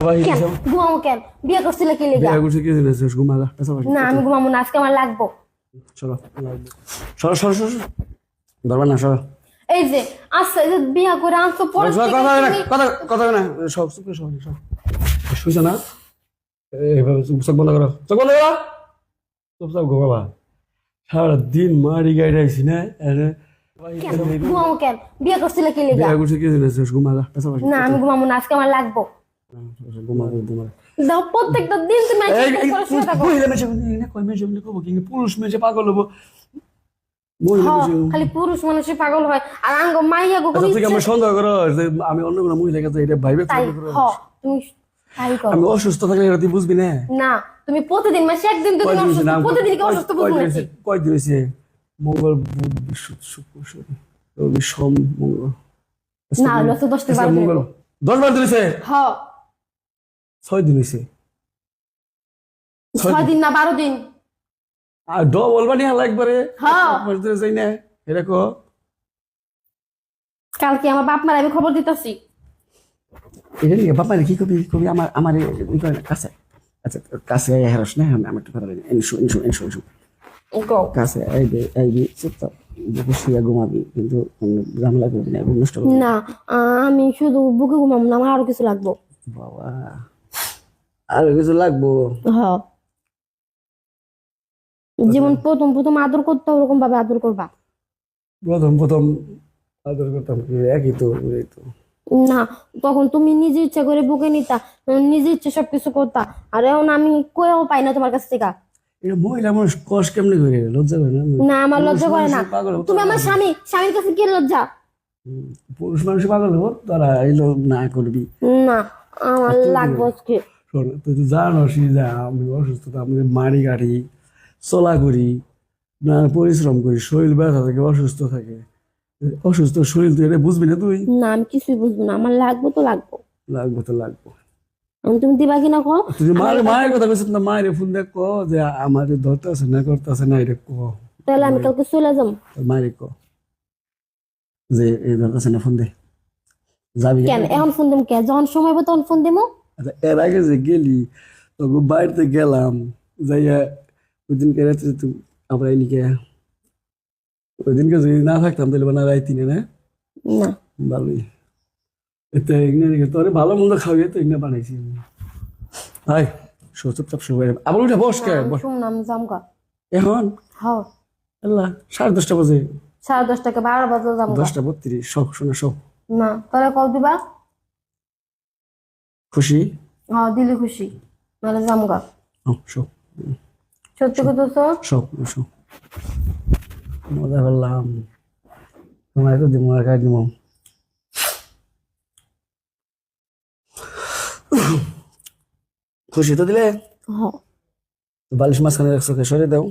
কেন ঘুমাবো কেন? বিয়ে করছিলে কি লেগে? বিয়ে করছি কি জিনিস ঘুমালা? না আমি ঘুমাবো না, আজকে আমার লাগবো। চলো সরো সরো সরো ধরবা না সরো। এই যে আচ্ছা, এই যে বিয়ে করে আনছো পরে কথা কথা না সব চুপ করে সব সব শুইছো না? এইভাবে চোখ বন্ধ করো, চোখ বন্ধ করো, চুপচাপ ঘুমাবা। সারা দিন মারি গাড়ি আইসি না ঘুমাবো কেন? বিয়ে করছিলে কি লেগে? বিয়ে করছি কি জিনিস ঘুমালা? না আমি ঘুমাবো না, আজকে আমার লাগবো। দাও, প্রত্যেকটা দিন তুমি পুরুষ মেয়ে পাগল হবো। খালি পুরুষ মানুষই পাগল হয়, আর আঙ্গ মাইয়া গো তুই আমার সন্দেহ করো যে আমি অন্য কোনো মহিলা কাছে এটা ভাইবে তুমি তাই করো। আমি অসুস্থ থাকলে এটা তুই বুঝবি না? না তুমি প্রতিদিন মাসে একদিন তুমি অসুস্থ, প্রতিদিন কি অসুস্থ বুঝবি? কয়দিন হয়েছে? মঙ্গল বুধ বৃহস্পতি শুক্র শনি রবি সোম মঙ্গল। না লস 10 বার মঙ্গল 10 বার দিয়েছে। হ্যাঁ 6 দিন হয়েছে। 6 দিন না 12 দিন। আর ডবল বানি হালা একবারে। হ্যাঁ বুঝতে চাই না এরকম। কালকে আমার বাপ মার আমি খবর দিতেছি। এটা নিয়ে বাবা কি কবি কবি আমার কাছে। আচ্ছা কাছে হেরস না আমি একটু কথা বলি। ইনশু কাছে আইবি চুপচাপ বসিয়া ঘুমাবি, কিন্তু ঝামেলা করবি না, নষ্ট করবি না। আমি শুধু বুকে ঘুমাবো না, আমার আরো কিছু লাগবো। বাবা আর কিছু লাগবো? হ্যাঁ যেমন প্রথম প্রথম আদর করতে ওরকম ভাবে আদর করবা। প্রথম প্রথম আদর করতাম একই তো এই তো। না তখন তুমি নিজে ইচ্ছা করে বুকে নিতা, নিজে ইচ্ছে সবকিছু করতা, আর এখন আমি কয়েও পাই না তোমার কাছ থেকে। এটা মহিলা মানুষ কষ্ট কেমনি করে? লজ্জা করে না? না আমার লজ্জা করে না। তুমি আমার স্বামীর কাছে কি লজ্জা? পুরুষ মানুষ পাগল হবো তারা এলো না করবি না আমার লাগবে আজকে। শোন তুই তো জানোস যে আমি অসুস্থ, আমি মারি গাড়ি চলা করি না, পরিশ্রম করি, শরীর ব্যথা থাকে, অসুস্থ থাকে। অসুস্থ শরীর তুই এটা বুঝবি না? তুই না আমি কিছুই বুঝবো না, আমার লাগবো তো লাগবো। লাগবো তো লাগবো। তুমি দিবা কিনা কো? তুই মায়ের কথা বলছিস না? মায়ের ফোন দেখ কো যে আমার ধরতে আছে না করতে আছে না, এটা কো। তাহলে আমি কালকে চলে যাবো। মায়ের কো যে এই ধরতে আছে না, ফোন দে যাবি কেন? এখন ফোন দেবো কেন? যখন সময় হবে তখন ফোন দেবো। আচ্ছা এর আগে যে গেলি তখন বাড়িতে গেলাম যাইয়া ওই দিনকে রাত্রে তুই আবার আইলি কে? ওই দিনকে যদি না থাকতাম তাহলে না রাইতি না। না ভালোই এতে তোরে ভালো মন্দ খাওয়াই তো এগুলো বানাইছি আমি। হাই চুপচাপ শুরু করে আবার উঠে বস কে শুনলাম জামকা এখন। হ্যাঁ আল্লাহ 10:30 বাজে। 10:30 থেকে 12 বাজে জামকা। 10:32 সব শোনা সব। না তাহলে কল দিবা? খুশি? হ্যাঁ দিলে খুশি, নাহলে জামকা। সব সত্যি কথা তো সব সব মজা করলাম। তোমার তো দিব আর কাজ দিব। খুশি তো দিলে? হ্যাঁ বালিশ মাঝখানে রাখছো, সরে দাও।